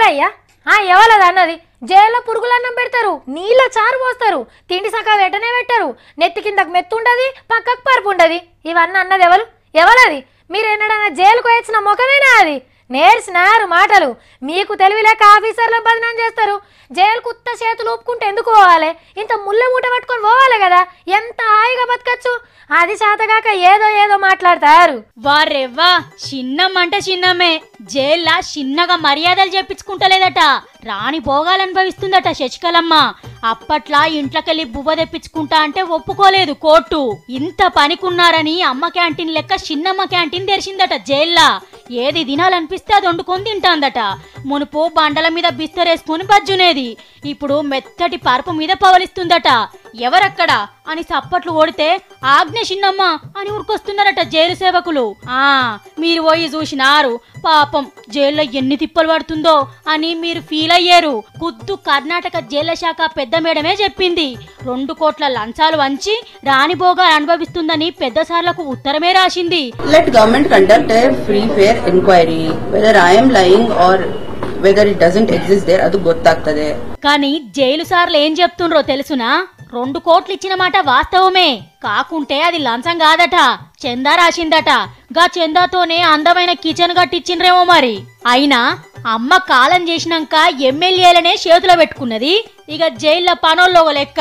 ఎవలయ్యా ఎవలది అన్నది? జైల్లో పురుగులన్నం పెడతారు, నీళ్ళ చారు పోస్తారు, తిండి సకా వెంటనే పెట్టరు, నెత్తి కిందకు మెత్తుండది, పక్కకు పరుపు ఉండది. ఇవన్నీ అన్నది ఎవలది? మీరు ఎన్నడన్నా జైలుకు వచ్చిన ముఖమేనా అది? నేర్చినారు మాటలు. మీకు తెలివి లేక ఆఫీసర్లు బదనాం చేస్తారు. జైలు కుత్త చేతులు ఊపుకుంటే ఎందుకు పోవాలి? ఇంత ముళ్ళ మూట పట్టుకొని పోవాలి కదా, ఎంత హాయిగా బతకచ్చు. అది చేతగాక ఏదో మాట్లాడతారు. వారెవ్వా, చిన్నమ్మంటే చిన్నమ్మే. జైల్లా చిన్నగా మర్యాదలు చెప్పించుకుంటలేదట, రాణి భోగాలు అనుభవిస్తుందట శశికళమ్మ. అప్పట్లా ఇంట్లోకెళ్ళి బువ్వ తెప్పించుకుంటా అంటే ఒప్పుకోలేదు కోర్టు. ఇంత పనికున్నారని అమ్మ క్యాంటీన్ లెక్క చిన్నమ్మ క్యాంటీన్ తెరిచిందట జైల్లా. ఏది తినాలనిపిస్తే అది వండుకొని తింటాందట. మునుపు బండల మీద బిస్తరేసుకుని బజ్జునేది, ఇప్పుడు మెత్తటి పరుపు మీద పవలిస్తుందట. ఎవరక్కడా అని సప్పట్లు ఓడితే ఆజ్ఞ చిన్నమ్మ అని ఉరికొస్తున్నారట జైలు సేవకులు. మీరు పోయి చూసినారు, పాపం జైల్లో ఎన్ని తిప్పలు పడుతుందో అని మీరు ఫీల్ అయ్యారు. ఖుద్దు కర్ణాటక జైళ్ల శాఖ పెద్ద మేడమే చెప్పింది. 2 కోట్ల లంచాలు వంచి రాణిభోగాలు అనుభవిస్తుందని పెద్ద సార్లకు ఉత్తరమే రాసింది. Let government conduct a free fair enquiry whether I am lying or whether it doesn't exist there, అది గొత్తాగుతదే. కానీ జైలు సార్లు ఏం చెప్తుండ్రో తెలుసునా? 2 కోట్లు ఇచ్చిన మాట వాస్తవమే, కాకుంటే అది లంచం కాదట, చందా రాసిందట. గా చందాతోనే అందమైన కిచెన్ కట్టించిండ్రేమో మరి. అయినా అమ్మ కాలం చేసినాక ఎమ్మెల్యేలనే చేతిలో పెట్టుకున్నది, ఇక జైల్లో పనోళ్ళో లెక్క.